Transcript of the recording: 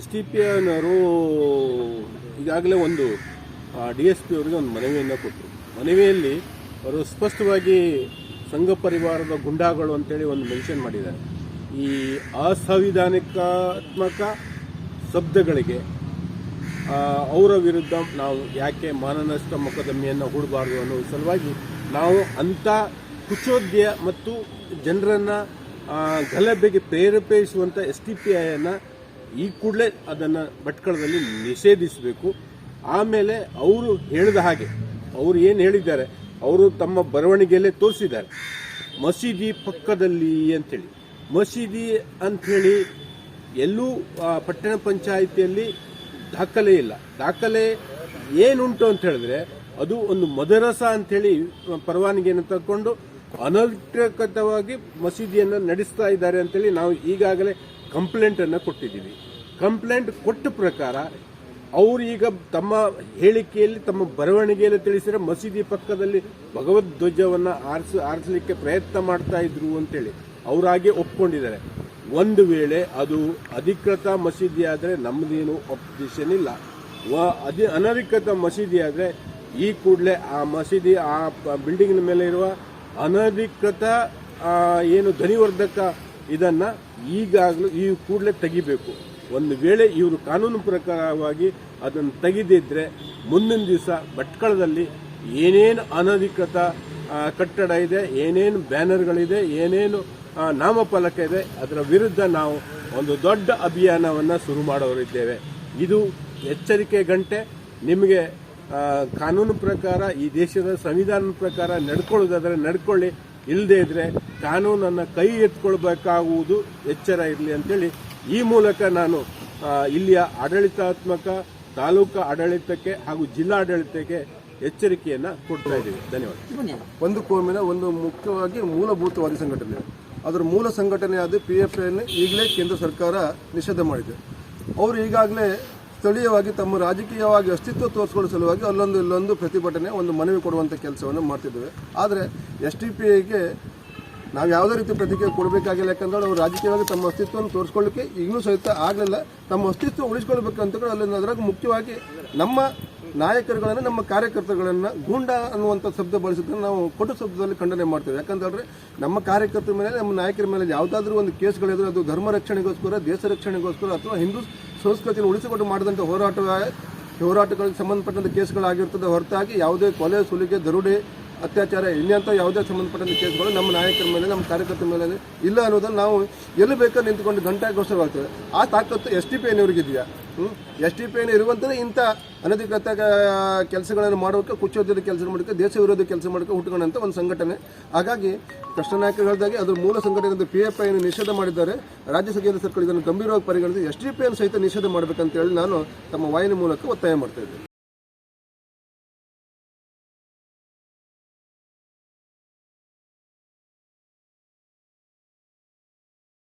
STPನವರು ಈಗಾಗಲೇ ಒಂದು DSP ಅವರಿಗೆ ಒಂದು ಮನವಿಯನ್ನು ಕೊಟ್ಟರು. ಮನವಿಯಲ್ಲಿ ಅವರು ಸ್ಪಷ್ಟವಾಗಿ ಸಂಘ ಪರಿವಾರದ ಗುಂಡಾಗಳು ಅಂತೇಳಿ ಒಂದು ಮೆನ್ಷನ್ ಮಾಡಿದ್ದಾರೆ. ಈ ಅಸಂವಿಧಾನಿಕಾತ್ಮಕ ಶಬ್ದಗಳಿಗೆ ಅವರ ವಿರುದ್ಧ ನಾವು ಯಾಕೆ ಮಾನನಷ್ಟ ಮೊಕದ್ದಮೆಯನ್ನು ಹೂಡಬಾರ್ದು ಅನ್ನೋ ಸಲುವಾಗಿ ನಾವು ಅಂಥ ಕುಚೋದ್ಯ ಮತ್ತು ಜನರನ್ನು ಗಲಭೆಗೆ ಪ್ರೇರೇಪಿಸುವಂಥ STPIಯನ್ನು ಈ ಕೂಡಲೇ ಅದನ್ನು ಭಟ್ಕಳದಲ್ಲಿ ನಿಷೇಧಿಸಬೇಕು. ಆಮೇಲೆ ಅವರು ಹೇಳಿದ ಹಾಗೆ ಅವರು ಏನು ಹೇಳಿದ್ದಾರೆ, ಅವರು ತಮ್ಮ ಬರವಣಿಗೆಯಲ್ಲೇ ತೋರಿಸಿದ್ದಾರೆ ಮಸೀದಿ ಪಕ್ಕದಲ್ಲಿ ಅಂಥೇಳಿ. ಮಸೀದಿ ಅಂಥೇಳಿ ಎಲ್ಲೂ ಪಟ್ಟಣ ಪಂಚಾಯಿತಿಯಲ್ಲಿ ದಾಖಲೆ ಇಲ್ಲ. ದಾಖಲೆ ಏನುಂಟು ಅಂತ ಹೇಳಿದ್ರೆ ಅದು ಒಂದು ಮದರಸ ಅಂಥೇಳಿ ಪರವಾನಗಿಯನ್ನು ತಗೊಂಡು ಅನಧಿಕೃತವಾಗಿ ಮಸೀದಿಯನ್ನು ನಡೆಸ್ತಾ ಇದ್ದಾರೆ ಅಂತೇಳಿ ನಾವು ಈಗಾಗಲೇ ಕಂಪ್ಲೇಂಟನ್ನು ಕೊಟ್ಟಿದ್ದೀವಿ. ಕಂಪ್ಲೇಂಟ್ ಕೊಟ್ಟ ಪ್ರಕಾರ ಅವರು ಈಗ ತಮ್ಮ ಹೇಳಿಕೆಯಲ್ಲಿ ತಮ್ಮ ಬರವಣಿಗೆಯಲ್ಲಿ ತಿಳಿಸಿದರೆ ಮಸೀದಿ ಪಕ್ಕದಲ್ಲಿ ಭಗವದ್ಧ್ವಜವನ್ನು ಆರಿಸಲಿಕ್ಕೆ ಪ್ರಯತ್ನ ಮಾಡ್ತಾ ಇದ್ರು ಅಂತೇಳಿ ಅವರಾಗೆ ಒಪ್ಕೊಂಡಿದ್ದಾರೆ. ಒಂದು ವೇಳೆ ಅದು ಅಧಿಕೃತ ಮಸೀದಿ ಆದರೆ ನಮ್ಮದೇನು ಅಪೋಸಿಷನ್ ಇಲ್ಲ. ಅನಧಿಕೃತ ಮಸೀದಿ ಆದರೆ ಈ ಕೂಡಲೇ ಆ ಮಸೀದಿ ಆ ಬಿಲ್ಡಿಂಗ್ನ ಮೇಲೆ ಇರುವ ಅನಧಿಕೃತ ಏನು ಧ್ವನಿವರ್ಧಕ ಇದನ್ನು ಈಗಾಗಲೂ ಈ ಕೂಡಲೇ ತೆಗಿಬೇಕು. ಒಂದು ವೇಳೆ ಇವರು ಕಾನೂನು ಪ್ರಕಾರವಾಗಿ ಅದನ್ನು ತೆಗೆದಿದ್ದರೆ ಮುಂದಿನ ದಿವಸ ಭಟ್ಕಳದಲ್ಲಿ ಏನೇನು ಅನಧಿಕೃತ ಕಟ್ಟಡ ಇದೆ, ಏನೇನು ಬ್ಯಾನರ್ಗಳಿದೆ, ಏನೇನು ನಾಮಫಲಕ ಇದೆ, ಅದರ ವಿರುದ್ಧ ನಾವು ಒಂದು ದೊಡ್ಡ ಅಭಿಯಾನವನ್ನು ಶುರು ಮಾಡೋರಿದ್ದೇವೆ. ಇದು ಎಚ್ಚರಿಕೆ ಗಂಟೆ. ನಿಮಗೆ ಕಾನೂನು ಪ್ರಕಾರ ಈ ದೇಶದ ಸಂವಿಧಾನದ ಪ್ರಕಾರ ನಡ್ಕೊಳ್ಳೋದಾದರೆ ನಡ್ಕೊಳ್ಳಿ, ಇಲ್ಲದೇ ಇದ್ದರೆ ಕಾನೂನನ್ನು ಕೈ ಎತ್ಕೊಳ್ಬೇಕಾಗುವುದು ಎಚ್ಚರ ಇರಲಿ ಅಂತೇಳಿ ಈ ಮೂಲಕ ನಾನು ಇಲ್ಲಿಯ ಆಡಳಿತಾತ್ಮಕ ತಾಲೂಕು ಆಡಳಿತಕ್ಕೆ ಹಾಗೂ ಜಿಲ್ಲಾ ಆಡಳಿತಕ್ಕೆ ಎಚ್ಚರಿಕೆಯನ್ನು ಕೊಡ್ತಾ ಇದ್ದೀವಿ. ಧನ್ಯವಾದ. ಒಂದು ಕೋಮಿನ ಒಂದು ಮುಖ್ಯವಾಗಿ ಮೂಲಭೂತವಾದಿ ಸಂಘಟನೆ, ಅದರ ಮೂಲ ಸಂಘಟನೆಯಾದ PFIಯನ್ನು ಈಗಲೇ ಕೇಂದ್ರ ಸರ್ಕಾರ ನಿಷೇಧ ಮಾಡಿದೆ. ಅವರು ಈಗಾಗಲೇ ಸ್ಥಳೀಯವಾಗಿ ತಮ್ಮ ರಾಜಕೀಯವಾಗಿ ಅಸ್ತಿತ್ವ ತೋರಿಸಿಕೊಳ್ಳುವ ಸಲುವಾಗಿ ಅಲ್ಲೊಂದು ಇಲ್ಲೊಂದು ಪ್ರತಿಭಟನೆ ಒಂದು ಮನವಿ ಕೊಡುವಂಥ ಕೆಲಸವನ್ನು ಮಾಡ್ತಿದ್ದೇವೆ. ಆದರೆ STPIಗೆ ನಾವು ಯಾವುದೇ ರೀತಿ ಪ್ರತಿಕ್ರಿಯೆ ಕೊಡಬೇಕಾಗಿಲ್ಲ. ಯಾಕಂದ್ರೆ ಅವರು ರಾಜಕೀಯವಾಗಿ ತಮ್ಮ ಅಸ್ತಿತ್ವವನ್ನು ತೋರಿಸ್ಕೊಳ್ಳಿಕ್ಕೆ ಈಗಲೂ ಸಹಿತ ಆಗಲಿಲ್ಲ. ತಮ್ಮ ಅಸ್ತಿತ್ವ ಉಳಿಸ್ಕೊಳ್ಬೇಕಂತ ಅಲ್ಲಿಂದ ಅದರಾಗ ಮುಖ್ಯವಾಗಿ ನಮ್ಮ ನಾಯಕರುಗಳನ್ನು ನಮ್ಮ ಕಾರ್ಯಕರ್ತರುಗಳನ್ನು ಗೂಂಡ ಅನ್ನುವಂಥ ಶಬ್ದ ಬಳಸಿದ್ರೆ ನಾವು ಕೊಟ್ಟು ಶಬ್ದದಲ್ಲಿ ಖಂಡನೆ ಮಾಡ್ತೇವೆ. ಯಾಕಂತಂದರೆ ನಮ್ಮ ಕಾರ್ಯಕರ್ತರ ಮೇಲೆ ನಮ್ಮ ನಾಯಕರ ಮೇಲೆ ಯಾವುದಾದ್ರೂ ಒಂದು ಕೇಸ್ಗಳಿದ್ರೆ ಅದು ಧರ್ಮ ರಕ್ಷಣೆಗೋಸ್ಕರ, ದೇಶ ರಕ್ಷಣೆಗೋಸ್ಕರ ಅಥವಾ ಹಿಂದೂ ಸಂಸ್ಕೃತಿಯನ್ನು ಉಳಿಸಿಕೊಂಡು ಮಾಡಿದಂಥ ಹೋರಾಟಗಳಿಗೆ ಸಂಬಂಧಪಟ್ಟಂಥ ಕೇಸ್ಗಳಾಗಿರ್ತದೆ ಹೊರತಾಗಿ ಯಾವುದೇ ಕೊಲೆ, ಸುಲಿಗೆ, ದರೋಡೆ, ಅತ್ಯಾಚಾರ ಇನ್ನಂಥ ಯಾವುದೇ ಸಂಬಂಧಪಟ್ಟಂಥ ಕೇಸ್ಗಳು ನಮ್ಮ ನಾಯಕರ ಮೇಲೆ, ನಮ್ಮ ಕಾರ್ಯಕರ್ತರ ಮೇಲೆ ಇಲ್ಲ ಅನ್ನೋದನ್ನು ನಾವು ಎಲ್ಲಿ ಬೇಕಾದ್ರೆ ನಿಂತುಕೊಂಡು ಗಂಟಾಘೋಷವಾಗ್ತದೆ. ಆ ತಾಕತ್ತು STPIನವ್ರಿಗಿದೆಯಾ? STPIನ ಇರುವಂಥದ್ದು ಇಂಥ ಅನಧಿಕೃತ ಕೆಲಸಗಳನ್ನು ಮಾಡೋಕ್ಕೆ, ಕುಚ್ಚೋದ್ಯದ ಕೆಲಸ ಮಾಡೋಕ್ಕೆ, ದೇಶ ವಿರೋಧಿ ಕೆಲಸ ಮಾಡೋಕ್ಕೆ ಹುಟ್ಟುಕೊಂಡಂಥ ಒಂದು ಸಂಘಟನೆ. ಹಾಗಾಗಿ ಕೃಷ್ಣ ನಾಯಕರು ಹೇಳಿದಾಗೆ ಅದರ ಮೂಲ ಸಂಘಟನೆ PFIಯನ್ನು ನಿಷೇಧ ಮಾಡಿದ್ದಾರೆ. ರಾಜ್ಯ ಕೇಂದ್ರ ಸರ್ಕಾರ ಇದನ್ನು ಗಂಭೀರವಾಗಿ ಪರಿಗಣಿಸಿ STPIಯನ್ನು ಸಹಿತ ನಿಷೇಧ ಮಾಡಬೇಕಂತ ಹೇಳಿ ನಾನು ತಮ್ಮ ವಾಹಿನಿ ಮೂಲಕ ಒತ್ತಾಯ ಮಾಡ್ತಾ ಇದ್ದೇನೆ.